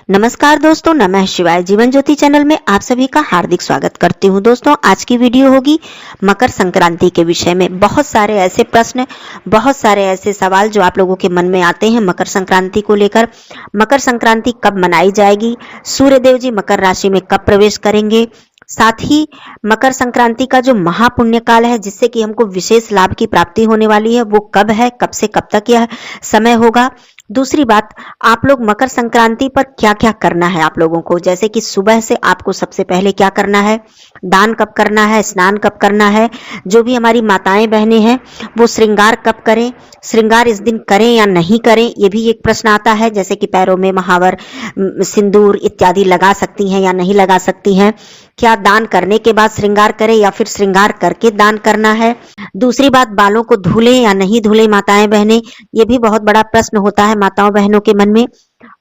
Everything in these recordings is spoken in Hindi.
नमस्कार दोस्तों, नमः शिवाय। जीवन ज्योति चैनल में आप सभी का हार्दिक स्वागत करती हूँ। दोस्तों, आज की वीडियो होगी मकर संक्रांति के विषय में। बहुत सारे ऐसे प्रश्न, बहुत सारे ऐसे सवाल जो आप लोगों के मन में आते हैं मकर संक्रांति को लेकर। मकर संक्रांति कब मनाई जाएगी, सूर्यदेव जी मकर राशि में कब प्रवेश करेंगे, साथ ही मकर संक्रांति का जो महापुण्य काल है जिससे कि हमको विशेष लाभ की प्राप्ति होने वाली है वो कब है, कब से कब तक यह समय होगा। दूसरी बात, आप लोग मकर संक्रांति पर क्या क्या करना है आप लोगों को, जैसे कि सुबह से आपको सबसे पहले क्या करना है, दान कब करना है, स्नान कब करना है। जो भी हमारी माताएं बहनें हैं वो श्रृंगार कब करें, श्रृंगार इस दिन करें या नहीं करें, ये भी एक प्रश्न आता है। जैसे कि पैरों में महावर, सिंदूर इत्यादि लगा सकती हैं या नहीं लगा सकती हैं। क्या दान करने के बाद श्रृंगार करें या फिर श्रृंगार करके दान करना है। दूसरी बात, बालों को धुलें या नहीं धुलें माताएं बहनें, ये भी बहुत बड़ा प्रश्न होता है माताओं बहनों के मन में।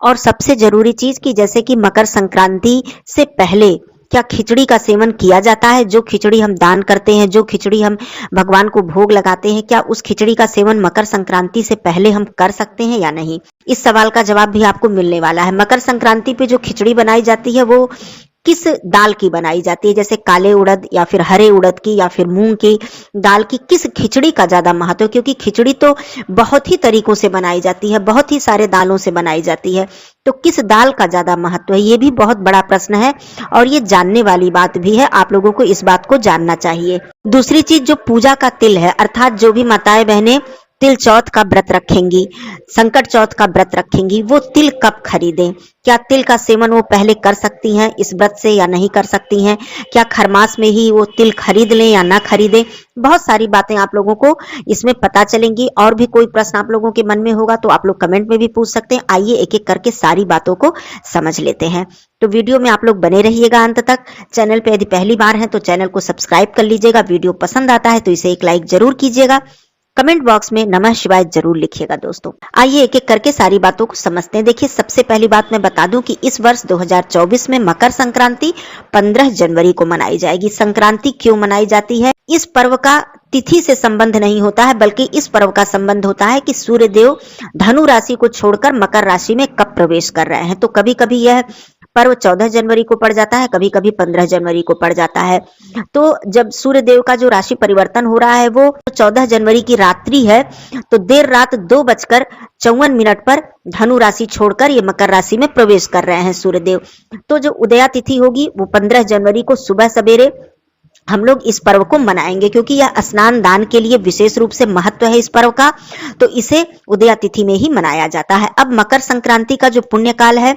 और सबसे जरूरी चीज की जैसे कि मकर संक्रांति से पहले क्या खिचड़ी का सेवन किया जाता है। जो खिचड़ी हम दान करते हैं, जो खिचड़ी हम भगवान को भोग लगाते हैं, क्या उस खिचड़ी का सेवन मकर संक्रांति से पहले हम कर सकते हैं या नहीं। इस सवाल का जवाब भी आपको मिलने वाला है। मकर संक्रांति पे जो खिचड़ी बनाई जाती है वो किस दाल की बनाई जाती है, जैसे काले उड़द या फिर हरे उड़द की या फिर मूंग की दाल की, किस खिचड़ी का ज्यादा महत्व है। क्योंकि खिचड़ी तो बहुत ही तरीकों से बनाई जाती है, बहुत ही सारे दालों से बनाई जाती है, तो किस दाल का ज्यादा महत्व है, ये भी बहुत बड़ा प्रश्न है और ये जानने वाली बात भी है। आप लोगों को इस बात को जानना चाहिए। दूसरी चीज, जो पूजा का तिल है, अर्थात जो भी माताएं बहनें तिल चौथ का व्रत रखेंगी, संकट चौथ का व्रत रखेंगी, वो तिल कब खरीदें। क्या तिल का सेवन वो पहले कर सकती हैं इस व्रत से या नहीं कर सकती हैं। क्या खरमास में ही वो तिल खरीद लें या ना खरीदें। बहुत सारी बातें आप लोगों को इसमें पता चलेंगी। और भी कोई प्रश्न आप लोगों के मन में होगा तो आप लोग कमेंट में भी पूछ सकते हैं। आइए एक एक करके सारी बातों को समझ लेते हैं। तो वीडियो में आप लोग बने रहिएगा अंत तक। चैनल पे यदि पहली बार हैं तो चैनल को सब्सक्राइब कर लीजिएगा। वीडियो पसंद आता है तो इसे एक लाइक जरूर कीजिएगा। कमेंट बॉक्स में नमः शिवाय जरूर लिखिएगा। दोस्तों, आइए एक एक करके सारी बातों को समझते हैं। देखिए, सबसे पहली बात मैं बता दूं कि इस वर्ष 2024 में मकर संक्रांति 15 जनवरी को मनाई जाएगी। संक्रांति क्यों मनाई जाती है, इस पर्व का तिथि से संबंध नहीं होता है, बल्कि इस पर्व का संबंध होता है कि सूर्यदेव धनु राशि को छोड़कर मकर राशि में कब प्रवेश कर रहे हैं। तो कभी कभी यह पर्व 14 जनवरी को पड़ जाता है, कभी कभी 15 जनवरी को पड़ जाता है। तो जब सूर्यदेव का जो राशि परिवर्तन हो रहा है वो 14 जनवरी की रात्रि है, तो देर रात 2:54 पर धनु राशि छोड़कर ये मकर राशि में प्रवेश कर रहे हैं सूर्यदेव। तो जो उदया तिथि होगी वो 15 जनवरी को सुबह सवेरे हम लोग इस पर्व को मनाएंगे, क्योंकि यह स्नान दान के लिए विशेष रूप से महत्व है इस पर्व का, तो इसे उदया तिथि में ही मनाया जाता है। अब मकर संक्रांति का जो पुण्य काल है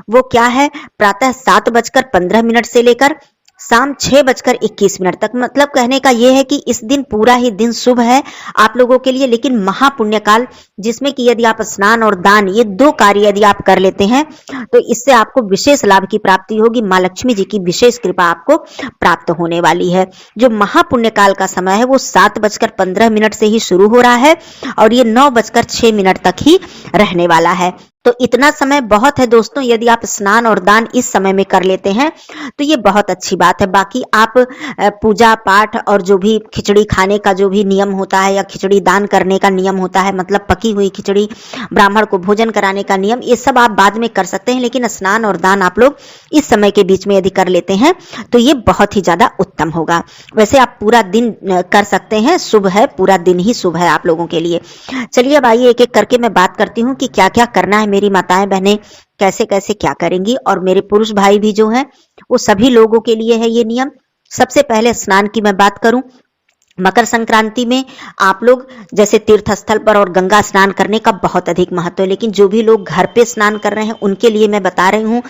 वो क्या है, प्रातः 7:15 से लेकर शाम 6:21 तक। मतलब कहने का यह है कि इस दिन पूरा ही दिन शुभ है आप लोगों के लिए, लेकिन महापुण्य काल जिसमें कि यदि आप स्नान और दान ये दो कार्य यदि आप कर लेते हैं तो इससे आपको विशेष लाभ की प्राप्ति होगी। माँ लक्ष्मी जी की विशेष कृपा आपको प्राप्त होने वाली है। जो महापुण्य काल का समय है वो 7:15 से ही शुरू हो रहा है और ये 9:06 तक ही रहने वाला है। तो इतना समय बहुत है दोस्तों। यदि आप स्नान और दान इस समय में कर लेते हैं तो ये बहुत अच्छी बात है। बाकी आप पूजा पाठ और जो भी खिचड़ी खाने का जो भी नियम होता है या खिचड़ी दान करने का नियम होता है, मतलब पकी हुई खिचड़ी ब्राह्मण को भोजन कराने का नियम, ये सब आप बाद में कर सकते हैं, लेकिन स्नान और दान आप लोग इस समय के बीच में यदि कर लेते हैं तो ये बहुत ही ज्यादा उत्तम होगा। वैसे आप पूरा दिन कर सकते हैं, शुभ है, पूरा दिन ही शुभ है आप लोगों के लिए। चलिए अब आइए एक एक करके मैं बात करती हूँ कि क्या क्या करना है। मेरी माताएं बहनें कैसे कैसे क्या करेंगी और मेरे पुरुष भाई भी जो हैं वो सभी लोगों के लिए है ये नियम। सबसे पहले स्नान की मैं बात करूं, मकर संक्रांति में आप लोग जैसे तीर्थ स्थल पर और गंगा स्नान करने का बहुत अधिक महत्व है, लेकिन जो भी लोग घर पे स्नान कर रहे हैं उनके लिए मैं बता रही हूं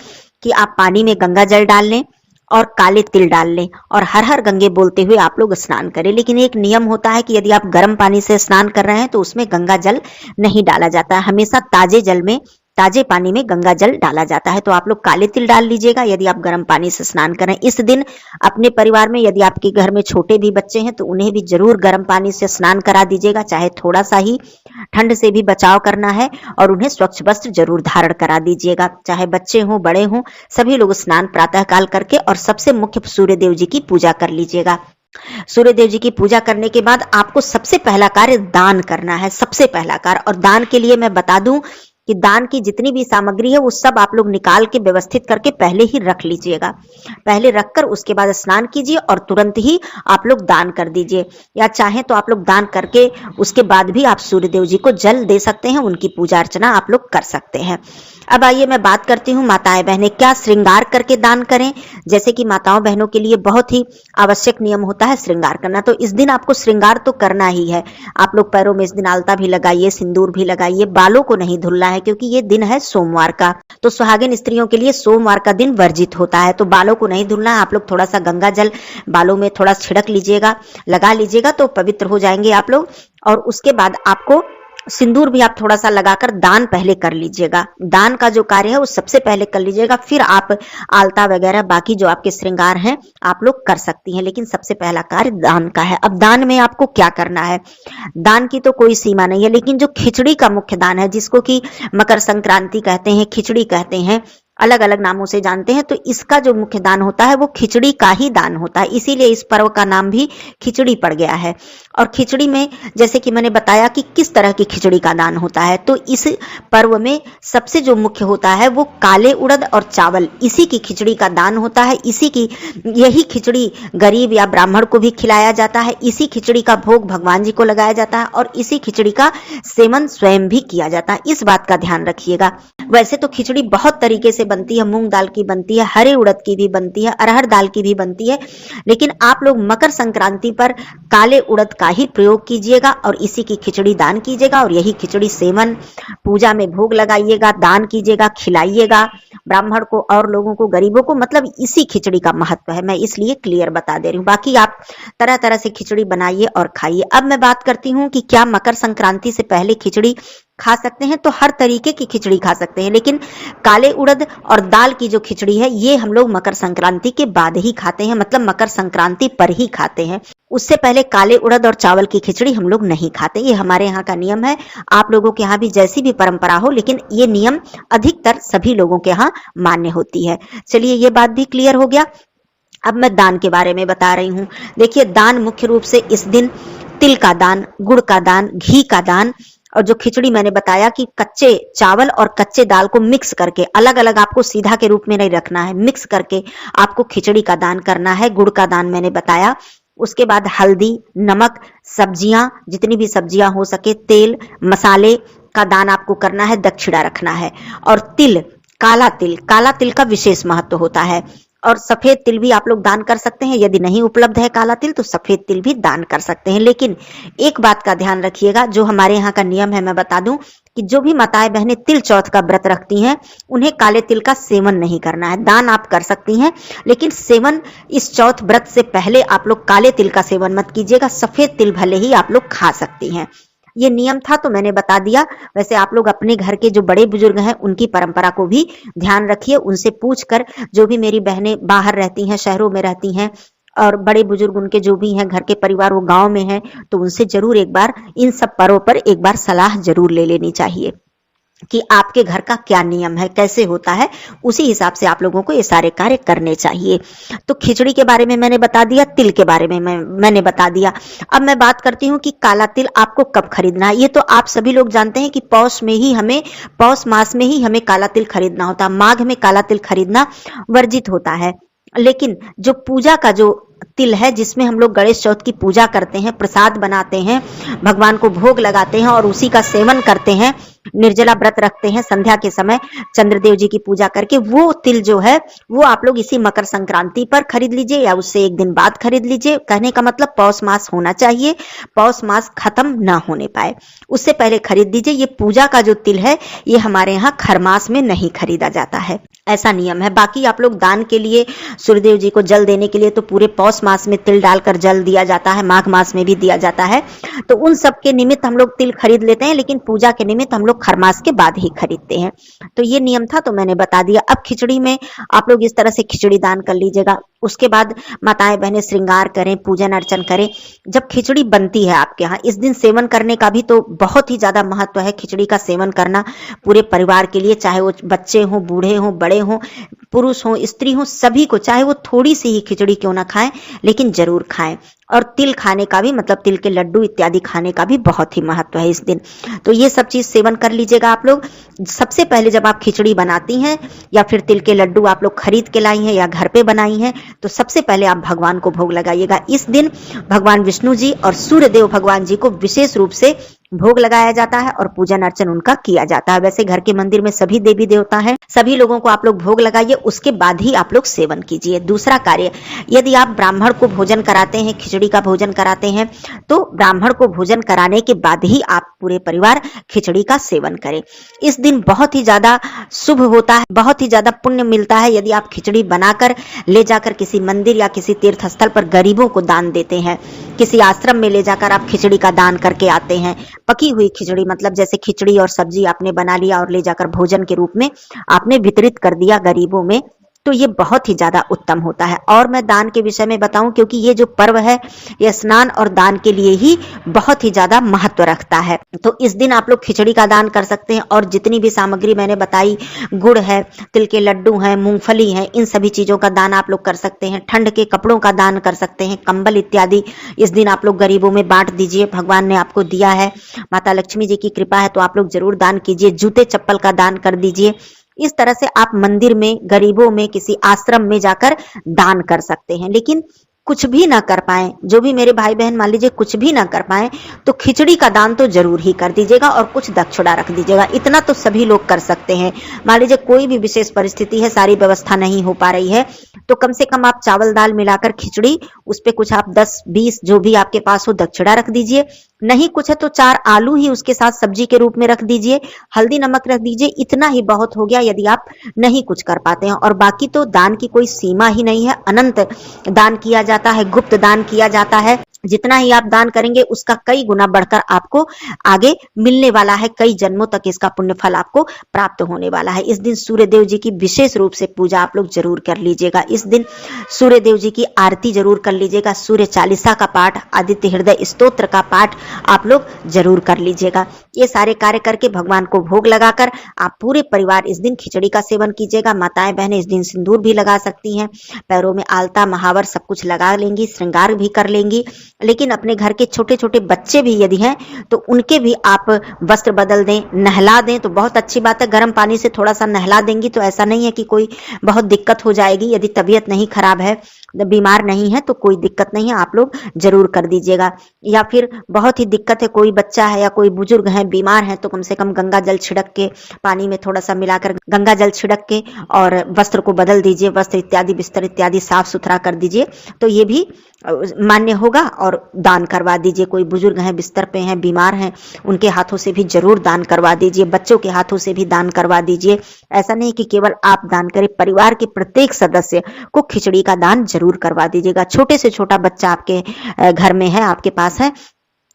कि आप पानी में गंगा जल डाल लें और काले तिल डाल लें और हर हर गंगे बोलते हुए आप लोग स्नान करें। लेकिन एक नियम होता है कि यदि आप गर्म पानी से स्नान कर रहे हैं तो उसमें गंगा जल नहीं डाला जाता है, हमेशा ताजे जल में ताजे पानी में गंगा जल डाला जाता है। तो आप लोग काले तिल डाल लीजिएगा यदि आप गर्म पानी से स्नान करें। इस दिन अपने परिवार में यदि आपके घर में छोटे भी बच्चे हैं तो उन्हें भी जरूर गर्म पानी से स्नान करा दीजिएगा, चाहे थोड़ा सा ही, ठंड से भी बचाव करना है और उन्हें स्वच्छ वस्त्र जरूर धारण करा दीजिएगा। चाहे बच्चे हों बड़े हों, सभी लोग स्नान प्रातः काल करके और सबसे मुख्य सूर्यदेव जी की पूजा कर लीजिएगा। सूर्यदेव जी की पूजा करने के बाद आपको सबसे पहला कार्य दान करना है, सबसे पहला कार्य। और दान के लिए मैं बता दूं कि दान की जितनी भी सामग्री है वो सब आप लोग निकाल के व्यवस्थित करके पहले ही रख लीजिएगा। पहले रखकर उसके बाद स्नान कीजिए और तुरंत ही आप लोग दान कर दीजिए, या चाहें तो आप लोग दान करके उसके बाद भी आप सूर्यदेव जी को जल दे सकते हैं, उनकी पूजा अर्चना आप लोग कर सकते हैं। अब आइए मैं बात करती हूँ माताएं बहनें क्या श्रृंगार करके दान करें। जैसे कि माताओं बहनों के लिए बहुत ही आवश्यक नियम होता है श्रृंगार करना, तो इस दिन आपको श्रृंगार तो करना ही है। आप लोग पैरों में इस दिन आलता भी लगाइए, सिंदूर भी लगाइए, बालों को नहीं धुलना है क्योंकि ये दिन है सोमवार का, तो सुहागिन स्त्रियों के लिए सोमवार का दिन वर्जित होता है, तो बालों को नहीं धुलना है। आप लोग थोड़ा सा गंगा जल बालों में थोड़ा छिड़क लीजिएगा, लगा लीजिएगा तो पवित्र हो जाएंगे आप लोग। और उसके बाद आपको सिंदूर भी आप थोड़ा सा लगाकर दान पहले कर लीजिएगा। दान का जो कार्य है वो सबसे पहले कर लीजिएगा, फिर आप आलता वगैरह बाकी जो आपके श्रृंगार हैं आप लोग कर सकती हैं, लेकिन सबसे पहला कार्य दान का है। अब दान में आपको क्या करना है, दान की तो कोई सीमा नहीं है, लेकिन जो खिचड़ी का मुख्य दान है, जिसको कि मकर संक्रांति कहते हैं, खिचड़ी कहते हैं, अलग अलग नामों से जानते हैं, तो इसका जो मुख्य दान होता है वो खिचड़ी का ही दान होता है, इसीलिए इस पर्व का नाम भी खिचड़ी पड़ गया है। और खिचड़ी में जैसे कि मैंने बताया कि किस तरह की खिचड़ी का दान होता है, तो इस पर्व में सबसे जो मुख्य होता है वो काले उड़द और चावल, इसी की खिचड़ी का दान होता है। यही खिचड़ी गरीब या ब्राह्मण को भी खिलाया जाता है, इसी खिचड़ी का भोग भगवान जी को लगाया जाता है और इसी खिचड़ी का सेवन स्वयं भी किया जाता है, इस बात का ध्यान रखिएगा। वैसे तो खिचड़ी बहुत तरीके से बनती है, मूंग दाल की बनती है, हरे उड़द की भी बनती है, अरहर दाल की भी बनती है, लेकिन आप लोग मकर संक्रांति पर काले उड़द का ही प्रयोग कीजिएगा और इसी की खिचड़ी दान कीजिएगा और यही खिचड़ी सेवन पूजा में भोग लगाइएगा, दान कीजिएगा, खिलाइएगा ब्राह्मण को और लोगों को, गरीबों को, मतलब इसी खिचड़ी का महत्व है, मैं इसलिए क्लियर बता दे रही हूँ। बाकी आप तरह तरह से खिचड़ी बनाइए और खाइए। अब मैं बात करती हूँ कि क्या मकर संक्रांति से पहले खिचड़ी खा सकते हैं, तो हर तरीके की खिचड़ी खा सकते हैं, लेकिन काले उड़द और दाल की जो खिचड़ी है ये हम लोग मकर संक्रांति के बाद ही खाते हैं, मतलब मकर संक्रांति पर ही खाते हैं। उससे पहले काले उड़द और चावल की खिचड़ी हम लोग नहीं खाते, ये हमारे यहाँ का नियम है। आप लोगों के यहाँ भी जैसी भी परंपरा हो, लेकिन ये नियम अधिकतर सभी लोगों के यहाँ मान्य होती है। चलिए ये बात भी क्लियर हो गया। अब मैं दान के बारे में बता रही हूँ। देखिए दान मुख्य रूप से इस दिन तिल का दान, गुड़ का दान, घी का दान, और जो खिचड़ी मैंने बताया कि कच्चे चावल और कच्चे दाल को मिक्स करके, अलग अलग आपको सीधा के रूप में नहीं रखना है, मिक्स करके आपको खिचड़ी का दान करना है। गुड़ का दान मैंने बताया। उसके बाद हल्दी, नमक, सब्जियां, जितनी भी सब्जियां हो सके, तेल, मसाले का दान आपको करना है, दक्षिणा रखना है। और तिल, काला तिल का विशेष महत्व होता है। और सफेद तिल भी आप लोग दान कर सकते हैं, यदि नहीं उपलब्ध है काला तिल तो सफेद तिल भी दान कर सकते हैं। लेकिन एक बात का ध्यान रखिएगा, जो हमारे यहाँ का नियम है मैं बता दूं कि जो भी माताएं बहनें तिल चौथ का व्रत रखती हैं उन्हें काले तिल का सेवन नहीं करना है। दान आप कर सकती हैं, लेकिन सेवन इस चौथ व्रत से पहले आप लोग काले तिल का सेवन मत कीजिएगा। सफेद तिल भले ही आप लोग खा सकती हैं। ये नियम था तो मैंने बता दिया। वैसे आप लोग अपने घर के जो बड़े बुजुर्ग हैं उनकी परंपरा को भी ध्यान रखिए, उनसे पूछकर, जो भी मेरी बहनें बाहर रहती हैं, शहरों में रहती हैं, और बड़े बुजुर्ग उनके जो भी हैं घर के परिवार वो गांव में हैं, तो उनसे जरूर एक बार इन सब पर्वों पर एक बार सलाह जरूर ले लेनी चाहिए कि आपके घर का क्या नियम है, कैसे होता है, उसी हिसाब से आप लोगों को ये सारे कार्य करने चाहिए। तो खिचड़ी के बारे में मैंने बता दिया, तिल के बारे में मैंने बता दिया। अब मैं बात करती हूँ कि काला तिल आपको कब खरीदना है। ये तो आप सभी लोग जानते हैं कि पौष मास में ही हमें काला तिल खरीदना होता है। माघ में काला तिल खरीदना वर्जित होता है। लेकिन जो पूजा का जो तिल है, जिसमें हम लोग गणेश चौथ की पूजा करते हैं, प्रसाद बनाते हैं, भगवान को भोग लगाते हैं और उसी का सेवन करते हैं, निर्जला व्रत रखते हैं संध्या के समय चंद्रदेव जी की पूजा करके, वो तिल जो है वो आप लोग इसी मकर संक्रांति पर खरीद लीजिए या उससे एक दिन बाद खरीद लीजिए। कहने का मतलब पौष मास होना चाहिए, पौष मास खत्म ना होने पाए उससे पहले खरीद लीजिए। ये पूजा का जो तिल है ये हमारे यहाँ खरमास में नहीं खरीदा जाता है, ऐसा नियम है। बाकी आप लोग दान के लिए, सूर्यदेव जी को जल देने के लिए तो पूरे पौष मास में तिल डालकर जल दिया जाता है, माघ मास में भी दिया जाता है, तो उन सब के निमित्त हम लोग तिल खरीद लेते हैं, लेकिन पूजा के निमित्त हम लोग खरमास के बाद ही खरीदते हैं। तो ये नियम था तो मैंने बता दिया। अब खिचड़ी में आप लोग इस तरह से खिचड़ी दान कर लीजिएगा। उसके बाद माताएं बहनें श्रृंगार करें, पूजन अर्चन करें। जब खिचड़ी बनती है आपके यहाँ, इस दिन सेवन करने का भी तो बहुत ही ज्यादा महत्व है। खिचड़ी का सेवन करना पूरे परिवार के लिए, चाहे वो बच्चे हों, बूढ़े हों, बड़े हों, पुरुष हों, स्त्री हों, सभी को, चाहे वो थोड़ी सी ही खिचड़ी क्यों ना खाएं, लेकिन जरूर खाएं। और तिल खाने का भी, मतलब तिल के लड्डू इत्यादि खाने का भी बहुत ही महत्व है इस दिन। तो ये सब चीज सेवन कर लीजिएगा आप लोग। सबसे पहले जब आप खिचड़ी बनाती हैं या फिर तिल के लड्डू आप लोग खरीद के लाई हैं या घर पे बनाई हैं, तो सबसे पहले आप भगवान को भोग लगाइएगा। इस दिन भगवान विष्णु जी और सूर्यदेव भगवान जी को विशेष रूप से भोग लगाया जाता है और पूजन अर्चन उनका किया जाता है। वैसे घर के मंदिर में सभी देवी देवता हैं, सभी लोगों को आप लोग भोग लगाइए, उसके बाद ही आप लोग सेवन कीजिए। दूसरा कार्य, यदि आप ब्राह्मण को भोजन कराते हैं, खिचड़ी का भोजन कराते हैं, तो ब्राह्मण को भोजन कराने के बाद ही आप पूरे परिवार खिचड़ी का सेवन करें। इस दिन बहुत ही ज्यादा शुभ होता है, बहुत ही ज्यादा पुण्य मिलता है यदि आप खिचड़ी बनाकर ले जाकर किसी मंदिर या किसी तीर्थ स्थल पर गरीबों को दान देते हैं। किसी आश्रम में ले जाकर आप खिचड़ी का दान करके आते हैं। पकी हुई खिचड़ी, मतलब जैसे खिचड़ी और सब्जी आपने बना लिया और ले जाकर भोजन के रूप में आपने वितरित कर दिया गरीबों में, तो ये बहुत ही ज्यादा उत्तम होता है। और मैं दान के विषय में बताऊं, क्योंकि ये जो पर्व है ये स्नान और दान के लिए ही बहुत ही ज्यादा महत्व रखता है। तो इस दिन आप लोग खिचड़ी का दान कर सकते हैं और जितनी भी सामग्री मैंने बताई, गुड़ है, तिल के लड्डू हैं, मूंगफली है, इन सभी चीजों का दान आप लोग कर सकते हैं। ठंड के कपड़ों का दान कर सकते हैं, कंबल इत्यादि इस दिन आप लोग गरीबों में बांट दीजिए। भगवान ने आपको दिया है, माता लक्ष्मी जी की कृपा है, तो आप लोग जरूर दान कीजिए। जूते चप्पल का दान कर दीजिए। इस तरह से आप मंदिर में, गरीबों में, किसी आश्रम में जाकर दान कर सकते हैं। लेकिन कुछ भी ना कर पाए, जो भी मेरे भाई बहन मान लीजिए कुछ भी ना कर पाए, तो खिचड़ी का दान तो जरूर ही कर दीजिएगा और कुछ दक्षिणा रख दीजिएगा। इतना तो सभी लोग कर सकते हैं। मान लीजिए कोई भी विशेष परिस्थिति है, सारी व्यवस्था नहीं हो पा रही है, तो कम से कम आप चावल दाल मिलाकर खिचड़ी, उस पर कुछ आप 10-20 जो भी आपके पास हो दक्षिणा रख दीजिए। नहीं कुछ है तो 4 आलू ही उसके साथ सब्जी के रूप में रख दीजिए, हल्दी नमक रख दीजिए। इतना ही बहुत हो गया यदि आप नहीं कुछ कर पाते हैं। और बाकी तो दान की कोई सीमा ही नहीं है, अनंत दान किया जाता है, गुप्त दान किया जाता है। जितना ही आप दान करेंगे उसका कई गुना बढ़कर आपको आगे मिलने वाला है। कई जन्मों तक इसका पुण्य फल आपको प्राप्त होने वाला है। इस दिन सूर्य देव जी की विशेष रूप से पूजा आप लोग जरूर कर लीजिएगा। इस दिन सूर्य देव जी की आरती जरूर कर लीजिएगा। सूर्य चालीसा का पाठ, आदित्य हृदय स्तोत्र का पाठ आप लोग जरूर कर लीजिएगा। ये सारे कार्य करके भगवान को भोग लगाकर आप पूरे परिवार इस दिन खिचड़ी का सेवन कीजिएगा। माताएं बहनें इस दिन सिंदूर भी लगा सकती हैं, पैरों में आलता महावर सब कुछ लगा लेंगी, श्रृंगार भी कर लेंगी। लेकिन अपने घर के छोटे छोटे बच्चे भी यदि हैं तो उनके भी आप वस्त्र बदल दें, नहला दें तो बहुत अच्छी बात है। गर्म पानी से थोड़ा सा नहला देंगी तो ऐसा नहीं है कि कोई बहुत दिक्कत हो जाएगी। यदि तबीयत नहीं खराब है, बीमार नहीं है, तो कोई दिक्कत नहीं है, आप लोग जरूर कर दीजिएगा। या फिर बहुत ही दिक्कत है, कोई बच्चा है या कोई बुजुर्ग है, बीमार है, तो कम से कम गंगा जल छिड़क के, पानी में थोड़ा सा मिलाकर गंगा जल छिड़क के और वस्त्र को बदल दीजिए, वस्त्र इत्यादि बिस्तर इत्यादि साफ सुथरा कर दीजिए, तो ये भी मान्य होगा। और दान करवा दीजिए। कोई बुजुर्ग हैं, बिस्तर पे हैं, बीमार हैं, उनके हाथों से भी जरूर दान करवा दीजिए। बच्चों के हाथों से भी दान करवा दीजिए। ऐसा नहीं कि केवल आप दान करें, परिवार के प्रत्येक सदस्य को खिचड़ी का दान जरूर करवा दीजिएगा। छोटे से छोटा बच्चा आपके घर में है, आपके पास है,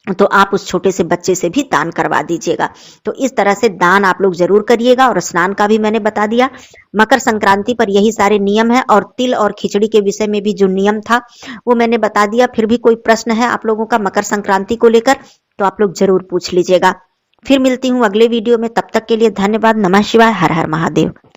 तो आप उस छोटे से बच्चे से भी दान करवा दीजिएगा। तो इस तरह से दान आप लोग जरूर करिएगा। और स्नान का भी मैंने बता दिया। मकर संक्रांति पर यही सारे नियम है। और तिल और खिचड़ी के विषय में भी जो नियम था वो मैंने बता दिया। फिर भी कोई प्रश्न है आप लोगों का मकर संक्रांति को लेकर तो आप लोग जरूर पूछ लीजिएगा। फिर मिलती हूँ अगले वीडियो में। तब तक के लिए धन्यवाद। नमः शिवाय। हर हर महादेव।